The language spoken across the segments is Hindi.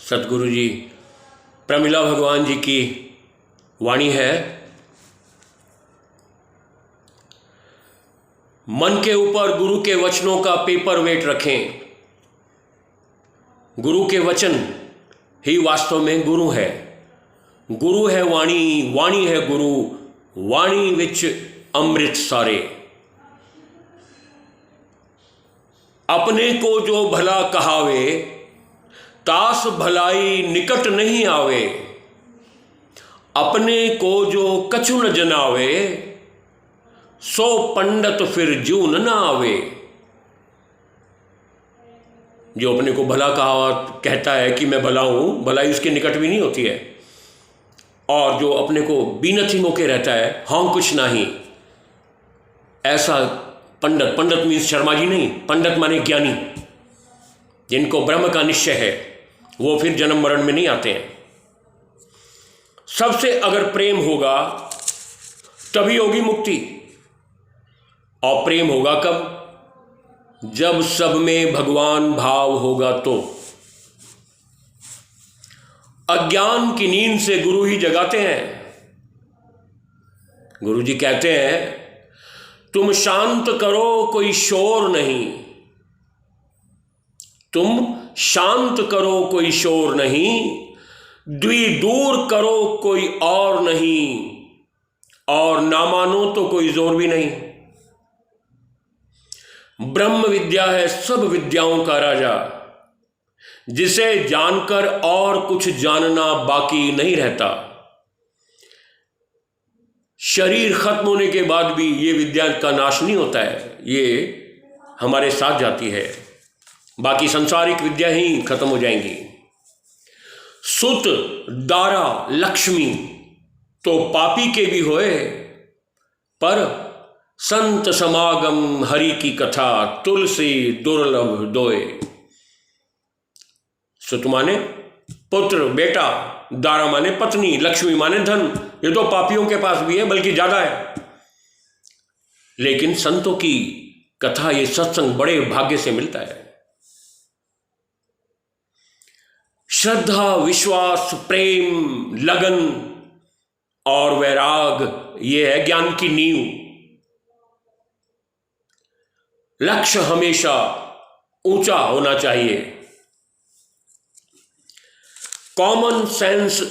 सतगुरु जी प्रमिला भगवान जी की वाणी है, मन के ऊपर गुरु के वचनों का पेपर वेट रखें। गुरु के वचन ही वास्तव में गुरु है। गुरु है वाणी, वाणी है गुरु, वाणी विच अमृत सारे। अपने को जो भला कहावे, तास भलाई निकट नहीं आवे। अपने को जो कछु न जनावे, सो पंडित फिर जून न आवे। जो अपने को भला कहता है कि मैं भला हूं, भलाई उसके निकट भी नहीं होती है। और जो अपने को बीनत ही मोके रहता है, हाँ कुछ नहीं, ऐसा पंडित, पंडित मीन्स शर्मा जी नहीं, पंडित माने ज्ञानी, जिनको ब्रह्म का निश्चय है, वो फिर जन्म मरण में नहीं आते हैं। सबसे अगर प्रेम होगा तभी होगी मुक्ति। और प्रेम होगा कब? जब सब में भगवान भाव होगा तो। अज्ञान की नींद से गुरु ही जगाते हैं। गुरु जी कहते हैं, तुम शांत करो कोई शोर नहीं, तुम शांत करो कोई शोर नहीं, द्विदूर करो कोई और नहीं, और ना मानो तो कोई जोर भी नहीं। ब्रह्म विद्या है सब विद्याओं का राजा, जिसे जानकर और कुछ जानना बाकी नहीं रहता। शरीर खत्म होने के बाद भी ये विद्या का नाश नहीं होता है, ये हमारे साथ जाती है। बाकी संसारिक विद्या ही खत्म हो जाएंगी। सुत दारा लक्ष्मी तो पापी के भी होए, पर संत समागम हरि की कथा तुलसी दुर्लभ दोए। सुत माने पुत्र बेटा, दारा माने पत्नी, लक्ष्मी माने धन। ये तो पापियों के पास भी है, बल्कि ज्यादा है। लेकिन संतों की कथा, ये सत्संग बड़े भाग्य से मिलता है। श्रद्धा, विश्वास, प्रेम, लगन और वैराग, ये है ज्ञान की नींव। लक्ष्य हमेशा ऊंचा होना चाहिए। Common sense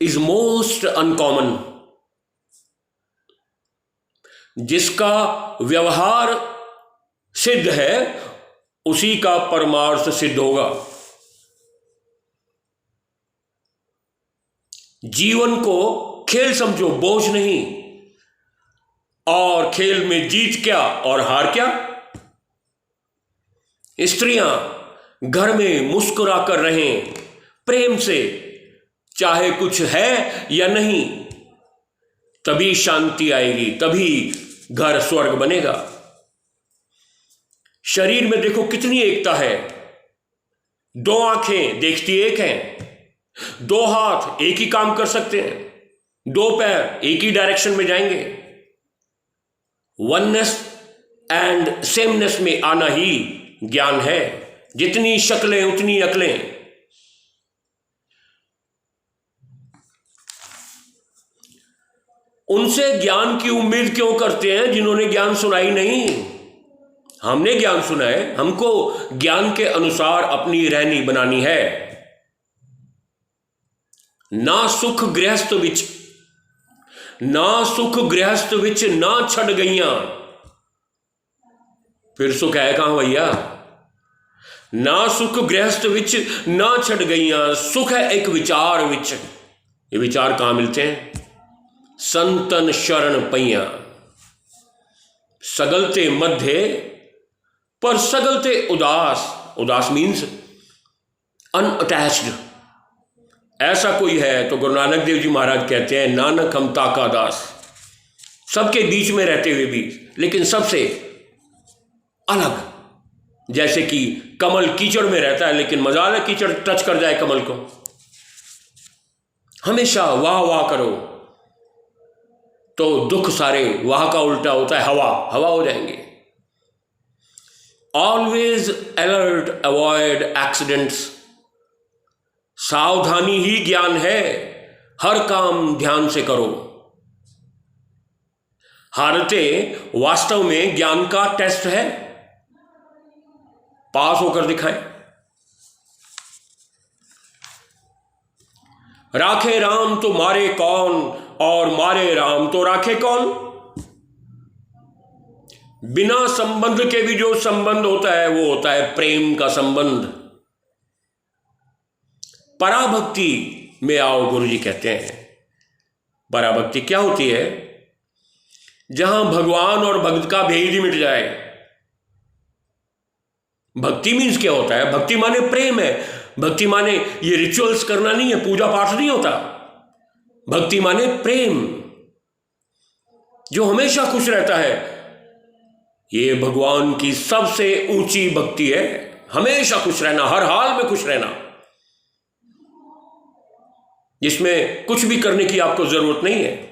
is most uncommon. जिसका व्यवहार सिद्ध है, उसी का परमार्थ सिद्ध होगा। जीवन को खेल समझो, बोझ नहीं। और खेल में जीत क्या और हार क्या? स्त्रियां घर में मुस्कुरा कर रहें प्रेम से, चाहे कुछ है या नहीं, तभी शांति आएगी, तभी घर स्वर्ग बनेगा। शरीर में देखो कितनी एकता है। दो आंखें देखती एक हैं, दो हाथ एक ही काम कर सकते हैं, दो पैर एक ही डायरेक्शन में जाएंगे। वननेस एंड सेमनेस में आना ही ज्ञान है। जितनी शक्लें उतनी अकलें। उनसे ज्ञान की उम्मीद क्यों करते हैं जिन्होंने ज्ञान सुनाई नहीं? हमने ज्ञान सुना है, हमको ज्ञान के अनुसार अपनी रहनी बनानी है। ना सुख गृहस्थ विच, ना सुख गृहस्थ विच ना छड़ गईयां। फिर सुख है कहां भैया? ना सुख गृहस्थ विच ना छड़ गईयां, सुख है एक विचार विच। ये विचार कहां मिलते हैं? संतन शरण पईयां। सगलते मध्य पर सगलते उदास। उदास मीन्स अनअटैच्ड। ऐसा कोई है तो गुरु नानक देव जी महाराज कहते हैं, नानक हम ताका दास। सबके बीच में रहते हुए भी, लेकिन सबसे अलग। जैसे कि कमल कीचड़ में रहता है, लेकिन मजाल है कीचड़ टच कर जाए कमल को। हमेशा वाह वाह करो तो दुख सारे वाह का उल्टा होता है, हवा हवा हो जाएंगे। ऑलवेज अलर्ट, अवॉइड एक्सीडेंट्स, सावधानी ही ज्ञान है, हर काम ध्यान से करो। हालतें वास्तव में ज्ञान का टेस्ट है, पास होकर दिखाएं। राखे राम तो मारे कौन, और मारे राम तो राखे कौन। बिना संबंध के भी जो संबंध होता है वो होता है प्रेम का संबंध। पराभक्ति में आओ, गुरु जी कहते हैं। पराभक्ति क्या होती है? जहां भगवान और भक्त का भेद ही मिट जाए। भक्ति मीन्स क्या होता है? भक्ति माने प्रेम है। भक्ति माने ये रिचुअल्स करना नहीं है, पूजा पाठ नहीं होता। भक्ति माने प्रेम जो हमेशा खुश रहता है। ये भगवान की सबसे ऊंची भक्ति है, हमेशा खुश रहना, हर हाल में खुश रहना, जिसमें कुछ भी करने की आपको जरूरत नहीं है।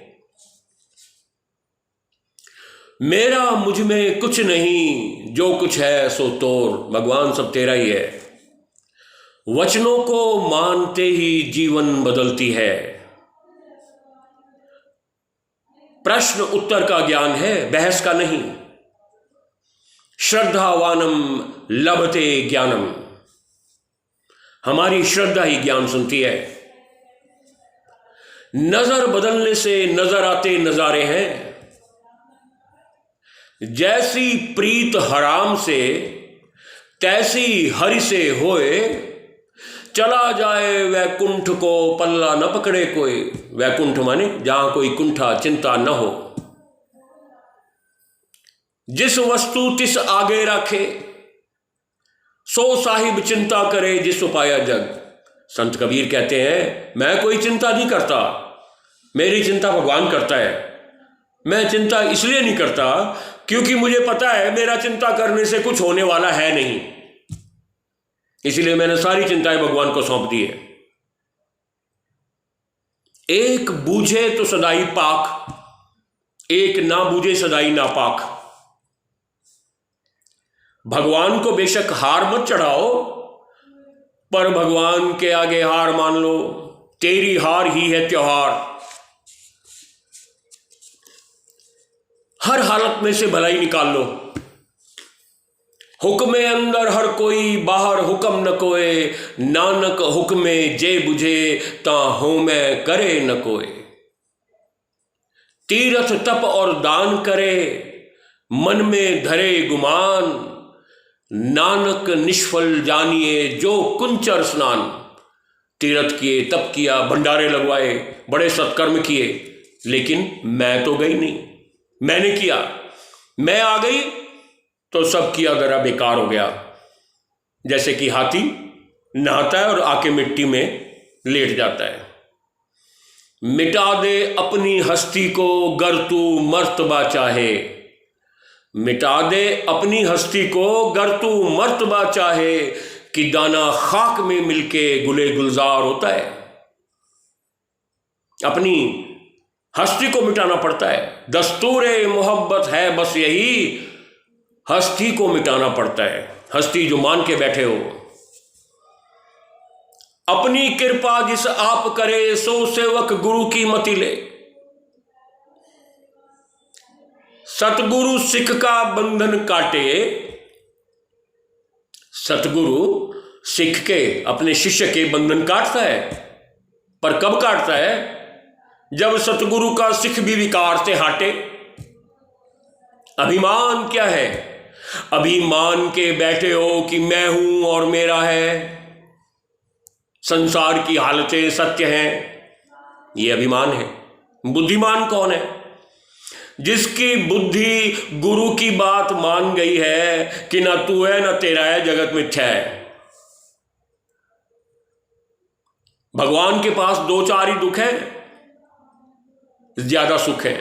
मेरा मुझ में कुछ नहीं, जो कुछ है सो तोर। भगवान सब तेरा ही है। वचनों को मानते ही जीवन बदलती है। प्रश्न उत्तर का ज्ञान है, बहस का नहीं। श्रद्धावानम लभते ज्ञानम। हमारी श्रद्धा ही ज्ञान सुनती है। नजर बदलने से नजर आते नजारे हैं। जैसी प्रीत हराम से तैसी हरि से होए। चला जाए वैकुंठ को पल्ला न पकड़े कोई। वैकुंठ माने जहां कोई कुंठा चिंता न हो। जिस वस्तु तिस आगे रखे, सो साहिब चिंता करे जिस उपाया जग। संत कबीर कहते हैं मैं कोई चिंता नहीं करता, मेरी चिंता भगवान करता है। मैं चिंता इसलिए नहीं करता क्योंकि मुझे पता है मेरा चिंता करने से कुछ होने वाला है नहीं, इसलिए मैंने सारी चिंताएं भगवान को सौंप दी है। एक बूझे तो सदाई पाक, एक ना बूझे सदाई नापाक। भगवान को बेशक हार मत चढ़ाओ, पर भगवान के आगे हार मान लो। तेरी हार ही है त्योहार। हर हालत में से भलाई निकाल लो। हुक्मे अंदर हर कोई, बाहर हुक्म न कोए। नानक हुक्मे जे बुझे, ता हो मैं करे न कोए। तीरथ तप और दान करे, मन में धरे गुमान। नानक निष्फल जानिए जो कुंचर स्नान। तीरथ किए, तप किया, भंडारे लगवाए, बड़े सत्कर्म किए, लेकिन मैं तो गई नहीं। मैंने किया, मैं आ गई तो सब किया गरा बेकार हो गया। जैसे कि हाथी नहाता है और आके मिट्टी में लेट जाता है। मिटा दे अपनी हस्ती को गर तू मर्तबा चाहे। मिटा दे अपनी हस्ती को गर तू मर्तबा चाहे, कि दाना खाक में मिलके गुले गुलजार होता है। अपनी हस्ती को मिटाना पड़ता है। दस्तूरे मोहब्बत है बस यही, हस्ती को मिटाना पड़ता है। हस्ती जो मान के बैठे हो। अपनी कृपा जिस आप करे, सो सेवक गुरु की मति ले। सतगुरु सिख का बंधन काटे। सतगुरु सिख के, अपने शिष्य के बंधन काटता है, पर कब काटता है? जब सतगुरु का सिख भी विकार से हटे। अभिमान क्या है? अभिमान के बैठे हो कि मैं हूं और मेरा है, संसार की हालतें सत्य हैं, ये अभिमान है। बुद्धिमान कौन है? जिसकी बुद्धि गुरु की बात मान गई है कि ना तू है ना तेरा है, जगत मिथ्या है। भगवान के पास दो चार ही दुख है, ज्यादा सुख है।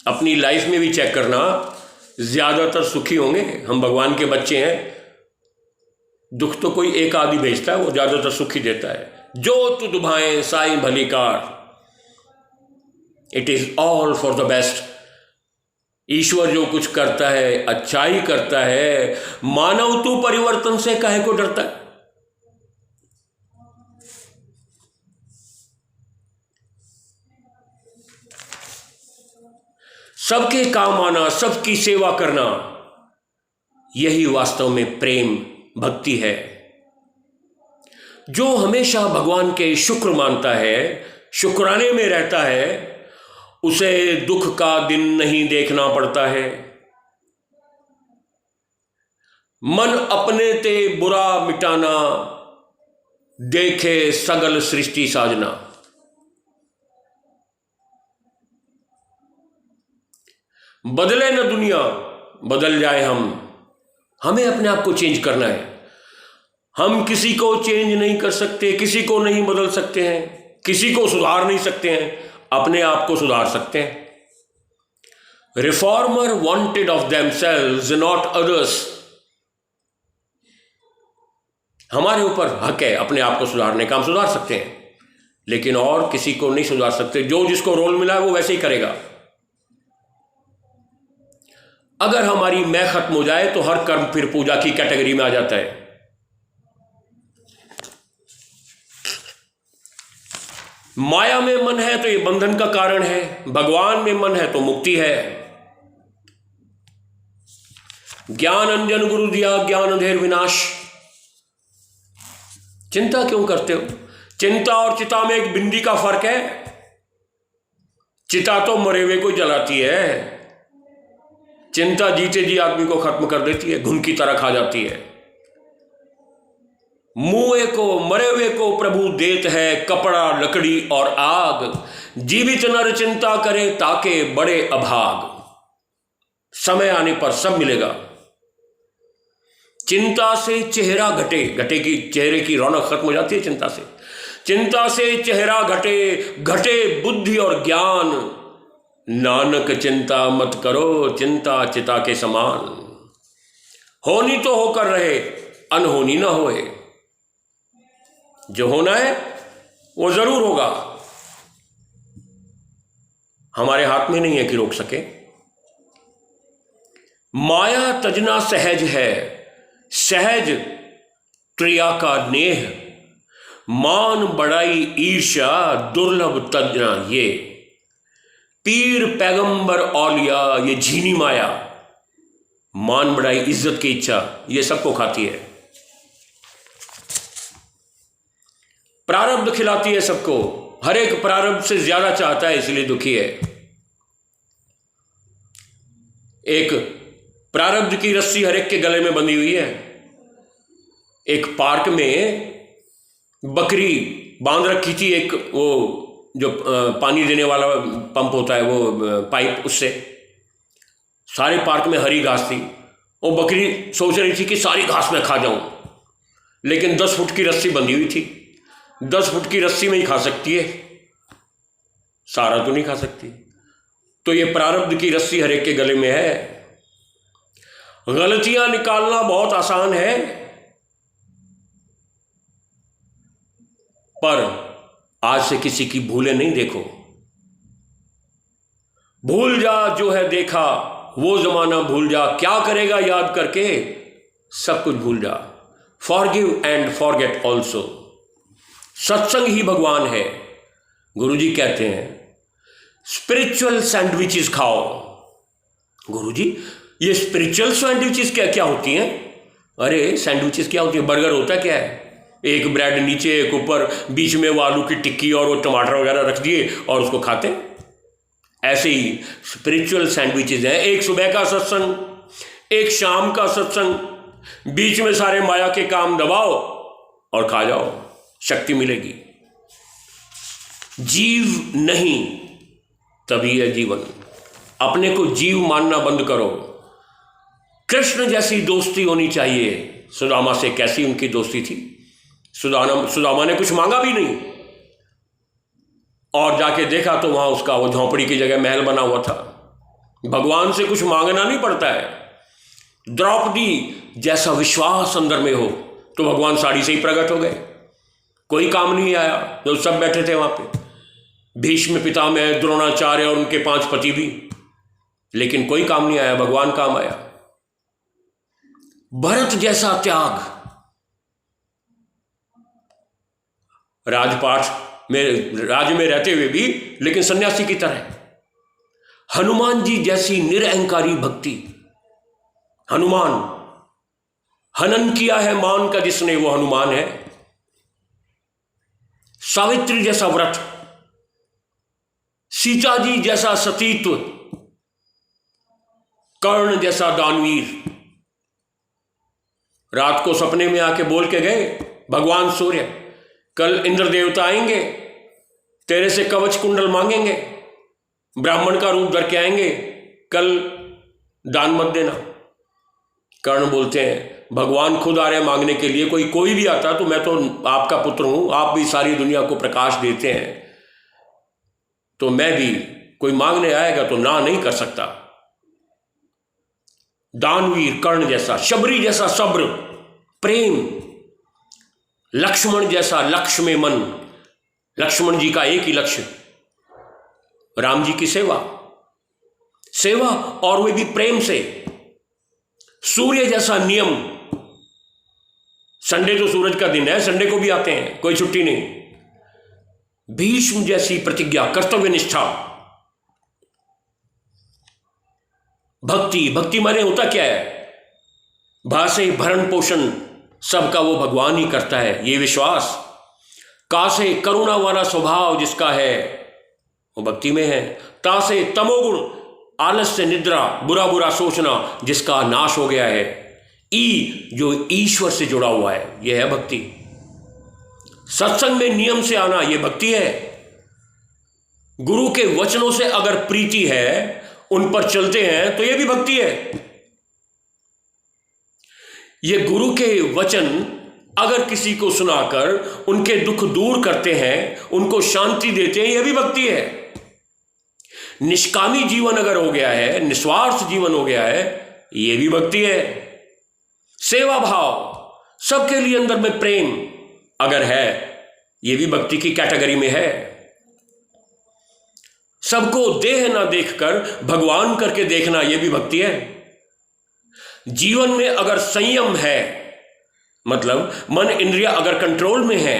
अपनी लाइफ में भी चेक करना, ज्यादातर सुखी होंगे हम। भगवान के बच्चे हैं। दुख तो कोई एक आदि भेजता है, वो ज्यादातर सुखी देता है। जो तुद भाएं साई भली कार, it is all for the best. ईश्वर जो कुछ करता है अच्छाई करता है। मानव तू परिवर्तन से काहे को डरता है? सबके काम आना, सबकी सेवा करना, यही वास्तव में प्रेम भक्ति है। जो हमेशा भगवान के शुक्र मानता है, शुक्राने में रहता है, उसे दुख का दिन नहीं देखना पड़ता है। मन अपने ते बुरा मिटाना, देखे सगल सृष्टि साजना। बदले न दुनिया, बदल जाए हम। हमें अपने आप को चेंज करना है। हम किसी को चेंज नहीं कर सकते, किसी को नहीं बदल सकते हैं, किसी को सुधार नहीं सकते हैं, अपने आप को सुधार सकते हैं। Reformer wanted of themselves not others. हमारे ऊपर हक है अपने आप को सुधारने का, हम सुधार सकते हैं, लेकिन और किसी को नहीं सुधार सकते। जो जिसको रोल मिला है वो वैसे ही करेगा। अगर हमारी मैं खत्म हो जाए तो हर कर्म फिर पूजा की कैटेगरी में आ जाता है। माया में मन है तो ये बंधन का कारण है, भगवान में मन है तो मुक्ति है। ज्ञान अंजन गुरु दिया, ज्ञान अंधेर विनाश। चिंता क्यों करते हो? चिंता और चिता में एक बिंदी का फर्क है। चिता तो मरे हुए को जलाती है, चिंता जीते जी आदमी को खत्म कर देती है, घुन की तरह खा जाती है। मुए को, मरे हुए को प्रभु देत है कपड़ा, लकड़ी और आग। जीवित नर चिंता करे ताके बड़े अभाग। समय आने पर सब मिलेगा। चिंता से चेहरा घटे, घटे की चेहरे की रौनक खत्म हो जाती है चिंता से। चिंता से चेहरा घटे, घटे बुद्धि और ज्ञान। नानक चिंता मत करो, चिंता चिता के समान। होनी तो होकर रहे, अनहोनी ना होए। जो होना है वो जरूर होगा, हमारे हाथ में नहीं है कि रोक सके। माया तजना सहज है, सहज क्रिया का नेह। मान बड़ाई ईर्ष्या दुर्लभ तजना ये। पीर पैगंबर औलिया ये झीनी माया। मान बढ़ाई, इज्जत की इच्छा, ये सबको खाती है। प्रारब्ध खिलाती है सबको। हर एक प्रारब्ध से ज्यादा चाहता है, इसलिए दुखी है। एक प्रारब्ध की रस्सी हर एक के गले में बंधी हुई है। एक पार्क में बकरी बांध रखी थी, एक वो जो पानी देने वाला पंप होता है, वो पाइप, उससे सारे पार्क में हरी घास थी। वो बकरी सोच रही थी कि सारी घास में खा जाऊं, लेकिन 10 फुट की रस्सी बंधी हुई थी। 10 फुट की रस्सी में ही खा सकती है, सारा तो नहीं खा सकती। तो ये प्रारब्ध की रस्सी हर एक के गले में है। गलतियां निकालना बहुत आसान है, पर आज से किसी की भूलें नहीं देखो। भूल जा जो है देखा, वो जमाना भूल जा, क्या करेगा याद करके, सब कुछ भूल जा। Forgive and forget also. सत्संग ही भगवान है। गुरुजी कहते हैं स्पिरिचुअल सैंडविचेस खाओ। गुरुजी ये स्पिरिचुअल सैंडविचेस क्या क्या होती हैं? अरे सैंडविचेस क्या होती है? बर्गर होता क्या है? एक ब्रेड नीचे, एक ऊपर, बीच में वो आलू की टिक्की और वो टमाटर वगैरह रख दिए और उसको खाते। ऐसे ही स्पिरिचुअल सैंडविचेस हैं। एक सुबह का सत्संग, एक शाम का सत्संग, बीच में सारे माया के काम दबाओ और खा जाओ, शक्ति मिलेगी। जीव नहीं तभी है जीवन। अपने को जीव मानना बंद करो। कृष्ण जैसी दोस्ती होनी चाहिए। सुदामा से कैसी उनकी दोस्ती थी? सुदामा ने कुछ मांगा भी नहीं, और जाके देखा तो वहां उसका वो झोंपड़ी की जगह महल बना हुआ था। भगवान से कुछ मांगना नहीं पड़ता है। द्रौपदी जैसा विश्वास अंदर में हो तो भगवान साड़ी से ही प्रकट हो गए। कोई काम नहीं आया, जो सब बैठे थे वहां पे, भीष्म पितामह, द्रोणाचार्य और उनके 5 पति भी, लेकिन कोई काम नहीं आया, भगवान काम आया। भरत जैसा त्याग, राजपाट में, राज्य में रहते हुए भी, लेकिन सन्यासी की तरह। हनुमान जी जैसी निरअहंकारी भक्ति, हनुमान, हनन किया है मान का जिसने वो हनुमान है। सावित्री जैसा व्रत, सीता जी जैसा सतीत्व, कर्ण जैसा दानवीर। रात को सपने में आके बोल के गए भगवान सूर्य, कल इंद्र देवता आएंगे, तेरे से कवच कुंडल मांगेंगे, ब्राह्मण का रूप धर के आएंगे, कल दान मत देना। कर्ण बोलते हैं भगवान खुद आ रहे मांगने के लिए, कोई भी आता तो मैं तो आपका पुत्र हूं, आप भी सारी दुनिया को प्रकाश देते हैं, तो मैं भी, कोई मांगने आएगा तो ना नहीं कर सकता। दानवीर कर्ण जैसा, शबरी जैसा सब्र, प्रेम, लक्ष्मण जैसा लक्ष्य में मन। लक्ष्मण जी का एक ही लक्ष्य, राम जी की सेवा, सेवा और वे भी प्रेम से। सूर्य जैसा नियम, संडे तो सूरज का दिन है, संडे को भी आते हैं, कोई छुट्टी नहीं। भीष्म जैसी प्रतिज्ञा, कर्तव्य निष्ठा। भक्ति, भक्ति माने होता क्या है? भासे भरण पोषण सबका वो भगवान ही करता है, ये विश्वास। कासे करुणा वाला स्वभाव जिसका है वो भक्ति में है। तासे तमोगुण, आलस्य निद्रा, बुरा बुरा सोचना जिसका नाश हो गया है। ई जो ईश्वर से जुड़ा हुआ है, यह है भक्ति। सत्संग में नियम से आना, यह भक्ति है। गुरु के वचनों से अगर प्रीति है, उन पर चलते हैं तो यह भी भक्ति है। ये गुरु के वचन अगर किसी को सुनाकर उनके दुख दूर करते हैं, उनको शांति देते हैं, यह भी भक्ति है। निष्कामी जीवन अगर हो गया है, निस्वार्थ जीवन हो गया है, यह भी भक्ति है। सेवा भाव, सबके लिए अंदर में प्रेम अगर है, यह भी भक्ति की कैटेगरी में है। सबको देह ना देखकर भगवान करके देखना, यह भी भक्ति है। जीवन में अगर संयम है, मतलब मन इंद्रिया अगर कंट्रोल में है,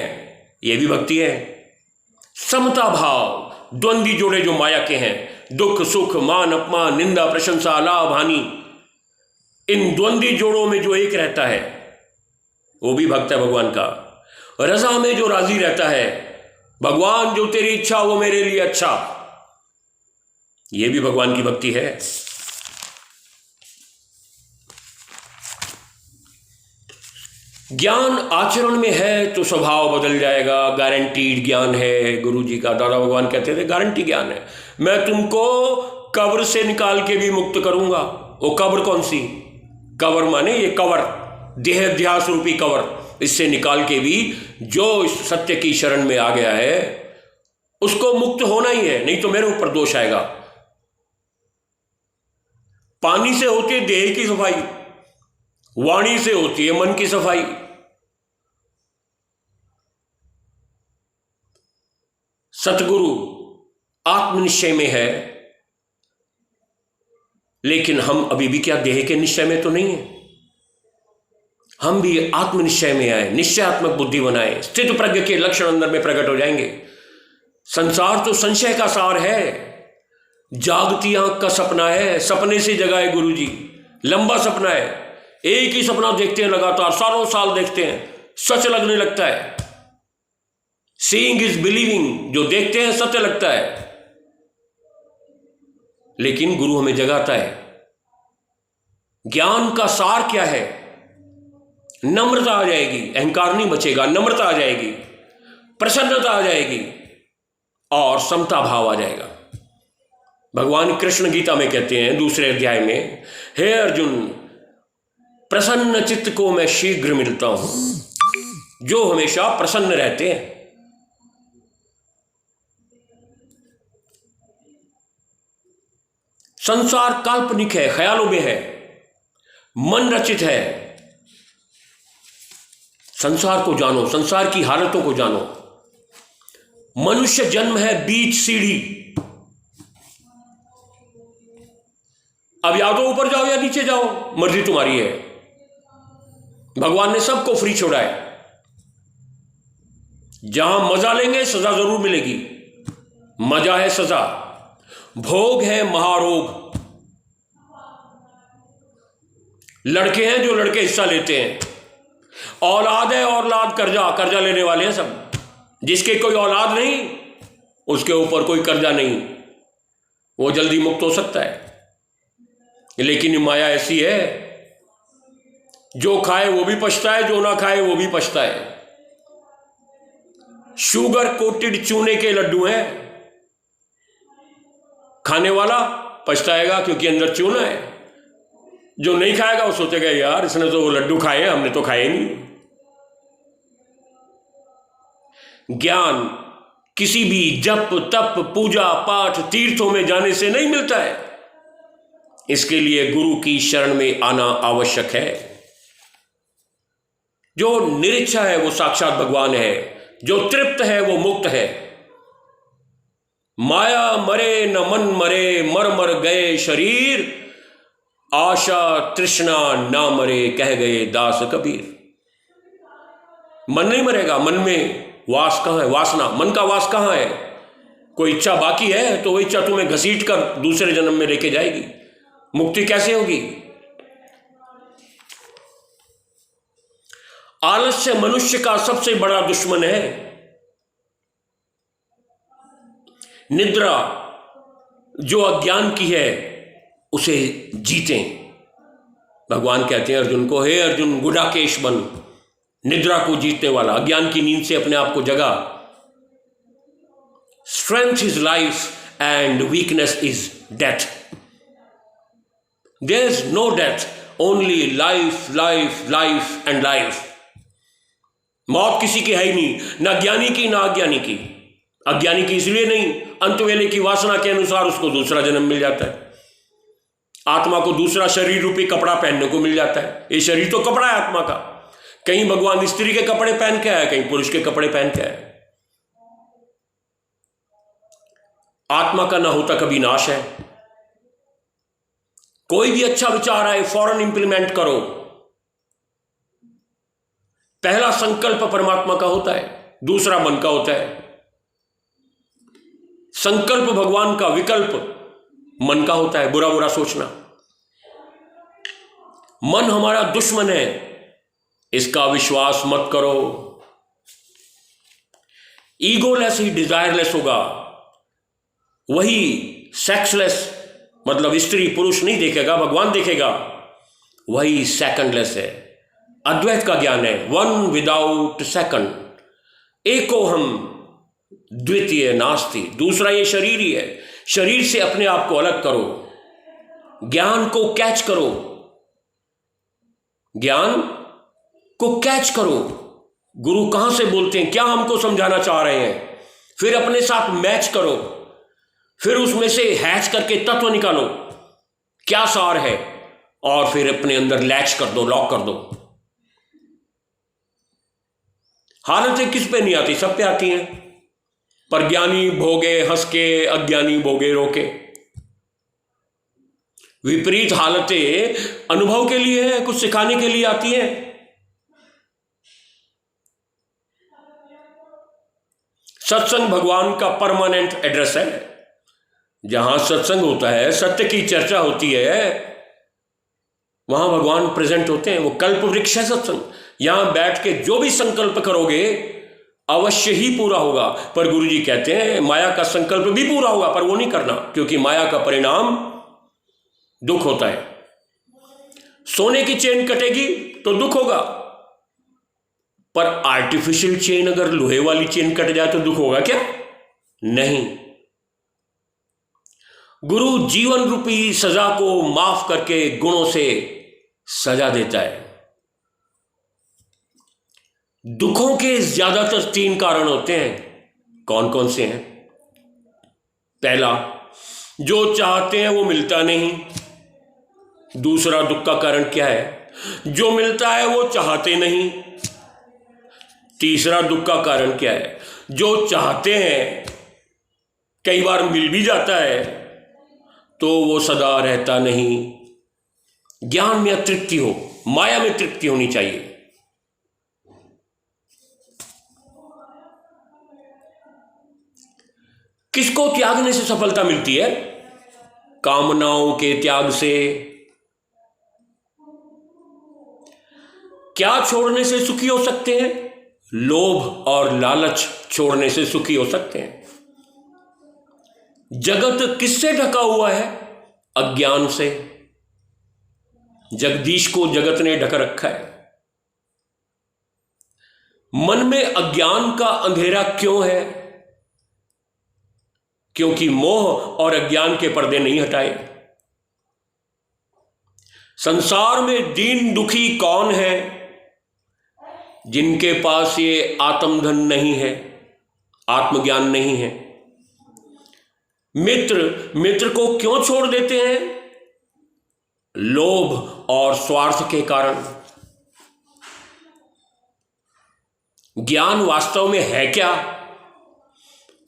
यह भी भक्ति है। समता भाव, द्वंद्वी जोड़े जो माया के हैं, दुख सुख, मान अपमान, निंदा प्रशंसा, लाभ हानि, इन द्वंद्वी जोड़ों में जो एक रहता है वो भी भक्त है भगवान का। रजा में जो राजी रहता है, भगवान जो तेरी इच्छा वो मेरे लिए अच्छा, ये भी भगवान की भक्ति है। ज्ञान आचरण में है तो स्वभाव बदल जाएगा, गारंटीड ज्ञान है। गुरु जी का, दादा भगवान कहते थे गारंटी ज्ञान है, मैं तुमको कब्र से निकाल के भी मुक्त करूंगा। वो कब्र कौन सी? कब्र माने ये कवर, देहाध्यास रूपी कवर, इससे निकाल के भी जो सत्य की शरण में आ गया है उसको मुक्त होना ही है, नहीं तो मेरे ऊपर दोष आएगा। पानी से होती है देह की सफाई, वाणी से होती है मन की सफाई। सतगुरु आत्मनिश्चय में है, लेकिन हम अभी भी क्या देह के निश्चय में तो नहीं है। हम भी आत्मनिश्चय में आए, निश्चयात्मक बुद्धि बनाए, स्थित प्रज्ञ के लक्षण अंदर में प्रकट हो जाएंगे। संसार तो संशय का सार है, जागती आंख का सपना है, सपने से जगाए गुरु जी। लंबा सपना है, एक ही सपना देखते हैं लगातार, सालों साल देखते हैं, सच लगने लगता है। सीइंग इज बिलीविंग, जो देखते हैं सत्य लगता है। लेकिन गुरु हमें जगाता है। ज्ञान का सार क्या है? नम्रता आ जाएगी, अहंकार नहीं बचेगा, नम्रता आ जाएगी, प्रसन्नता आ जाएगी और समता भाव आ जाएगा। भगवान कृष्ण गीता में कहते हैं दूसरे अध्याय में, हे अर्जुन, प्रसन्न चित्त को मैं शीघ्र मिलता हूं, जो हमेशा प्रसन्न रहते हैं। संसार काल्पनिक है, ख्यालों में है, मन रचित है। संसार को जानो, संसार की हालतों को जानो। मनुष्य जन्म है बीच सीढ़ी। अब या तो ऊपर जाओ या नीचे जाओ, मर्जी तुम्हारी है। भगवान ने सबको फ्री छोड़ा है। जहां मजा लेंगे सजा जरूर मिलेगी। मजा है सजा, भोग है महारोग। लड़के हैं जो लड़के हिस्सा लेते हैं, औलाद है औलाद कर्जा लेने वाले हैं सब। जिसके कोई औलाद नहीं उसके ऊपर कोई कर्जा नहीं, वो जल्दी मुक्त हो सकता है। लेकिन माया ऐसी है, जो खाए वो भी पछताए, जो ना खाए वो भी पछताए। शुगर कोटेड चूने के लड्डू हैं, खाने वाला पछताएगा क्योंकि अंदर चूना है, जो नहीं खाएगा वो सोचेगा यार इसने तो वो लड्डू खाए हैं, हमने तो खाए नहीं। ज्ञान किसी भी जप तप पूजा पाठ तीर्थों में जाने से नहीं मिलता है, इसके लिए गुरु की शरण में आना आवश्यक है। जो निरीक्षा है वो साक्षात भगवान है, जो तृप्त है वो मुक्त है। माया मरे न मन मरे, मर मर गए शरीर, आशा तृष्णा ना मरे, कह गए दास कबीर। मन नहीं मरेगा, मन में वास कहां है, वासना, मन का वास कहां है। कोई इच्छा बाकी है तो वो इच्छा तुम्हें घसीट कर दूसरे जन्म में लेके जाएगी। मुक्ति कैसे होगी? आलस्य मनुष्य का सबसे बड़ा दुश्मन है। निद्रा जो अज्ञान की है उसे जीतें। भगवान कहते हैं अर्जुन को, हे अर्जुन गुडाकेश बन, निद्रा को जीतने वाला, अज्ञान की नींद से अपने आप को जगा। Strength is life and weakness is death. There is no death, only life life life and life. मौत किसी की है ही नहीं, ना ज्ञानी की ना अज्ञानी की। अज्ञानी की इसलिए नहीं, अंत वेले की वासना के अनुसार उसको दूसरा जन्म मिल जाता है। आत्मा को दूसरा शरीर रूपी कपड़ा पहनने को मिल जाता है। ये शरीर तो कपड़ा है आत्मा का। कहीं भगवान स्त्री के कपड़े पहन के आया, कहीं पुरुष के कपड़े पहन के आया। आत्मा का ना होता कभी नाश है। कोई भी अच्छा विचार आए फौरन इंप्लीमेंट करो। पहला संकल्प परमात्मा का होता है, दूसरा मन का होता है। संकल्प भगवान का, विकल्प मन का होता है, बुरा बुरा सोचना। मन हमारा दुश्मन है, इसका विश्वास मत करो। ईगोलेस ही डिजायरलेस होगा, वही सेक्सलेस, मतलब स्त्री पुरुष नहीं देखेगा, भगवान देखेगा, वही सेकंडलेस है। अद्वैत का ज्ञान है, वन विदाउट सेकंड। एको हम द्वितीय नास्ति। दूसरा ये शरीर ही है, शरीर से अपने आप को अलग करो, ज्ञान को कैच करो, ज्ञान को कैच करो। गुरु कहां से बोलते हैं, क्या हमको समझाना चाह रहे हैं, फिर अपने साथ मैच करो, फिर उसमें से हैच करके तत्व निकालो, क्या सार है, और फिर अपने अंदर लैच कर दो, लॉक कर दो। हालतें किस पे नहीं आती, सब पे आती हैं। पर ज्ञानी भोगे हंस के, अज्ञानी भोगे रोके। विपरीत हालतें अनुभव के लिए है, कुछ सिखाने के लिए आती हैं। सत्संग भगवान का परमानेंट एड्रेस है। जहां सत्संग होता है, सत्य की चर्चा होती है, वहां भगवान प्रेजेंट होते हैं। वो कल्प वृक्ष है सत्संग। यहां बैठ के जो भी संकल्प करोगे अवश्य ही पूरा होगा। पर गुरुजी कहते हैं माया का संकल्प भी पूरा होगा, पर वो नहीं करना, क्योंकि माया का परिणाम दुख होता है। सोने की चेन कटेगी तो दुख होगा, पर आर्टिफिशियल चेन, अगर लोहे वाली चेन कट जाए तो दुख होगा क्या? नहीं। गुरु जीवन रूपी सजा को माफ करके गुणों से सजा देता है। दुखों के ज्यादातर 3 कारण होते हैं। कौन कौन से हैं? पहला, जो चाहते हैं वो मिलता नहीं। दूसरा दुख का कारण क्या है? जो मिलता है वो चाहते नहीं। तीसरा दुख का कारण क्या है? जो चाहते हैं कई बार मिल भी जाता है तो वो सदा रहता नहीं। ज्ञान में तृप्ति हो, माया में तृप्ति होनी चाहिए। किसको त्यागने से सफलता मिलती है? कामनाओं के त्याग से। क्या छोड़ने से सुखी हो सकते हैं? लोभ और लालच छोड़ने से सुखी हो सकते हैं। जगत किससे ढका हुआ है? अज्ञान से। जगदीश को जगत ने ढक रखा है। मन में अज्ञान का अंधेरा क्यों है? क्योंकि मोह और अज्ञान के पर्दे नहीं हटाए। संसार में दीन दुखी कौन है? जिनके पास ये आत्मधन नहीं है, आत्मज्ञान नहीं है। मित्र को क्यों छोड़ देते हैं? लोभ और स्वार्थ के कारण। ज्ञान वास्तव में है क्या?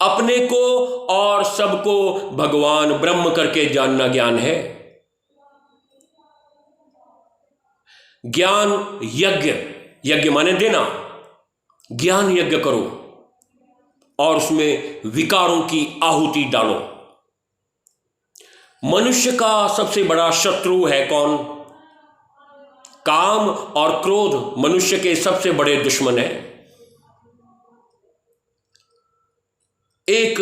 अपने को और सबको भगवान ब्रह्म करके जानना ज्ञान है। ज्ञान यज्ञ, यज्ञ माने देना, ज्ञान यज्ञ करो और उसमें विकारों की आहुति डालो। मनुष्य का सबसे बड़ा शत्रु है कौन? काम और क्रोध मनुष्य के सबसे बड़े दुश्मन हैं। एक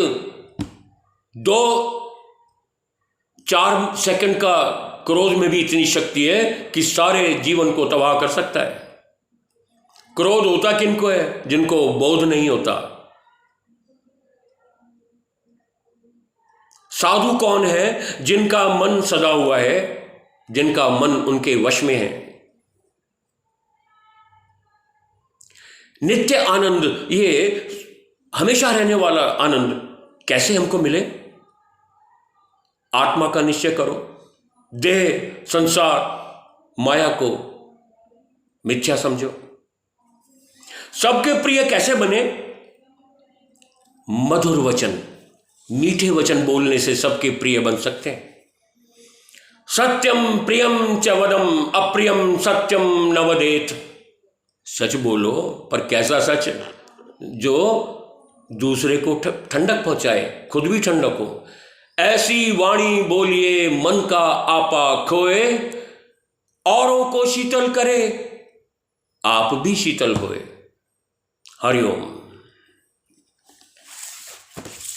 2-4 सेकंड का क्रोध में भी इतनी शक्ति है कि सारे जीवन को तबाह कर सकता है। क्रोध होता किनको है? जिनको बोध नहीं होता। साधु कौन है? जिनका मन सदा हुआ है, जिनका मन उनके वश में है। नित्य आनंद, ये हमेशा रहने वाला आनंद कैसे हमको मिले? आत्मा का निश्चय करो। देह, संसार, माया को मिथ्या समझो। सबके प्रिय कैसे बने? मधुर वचन, मीठे वचन बोलने से सबके प्रिय बन सकते हैं। सत्यम प्रियम च वदम अप्रियम सत्यम न वदेत। सच बोलो, पर कैसा सच जो दूसरे को ठंडक पहुंचाए, खुद भी ठंडक हो। ऐसी वाणी बोलिए मन का आपा खोए, औरों को शीतल करे आप भी शीतल होए। हरिओम।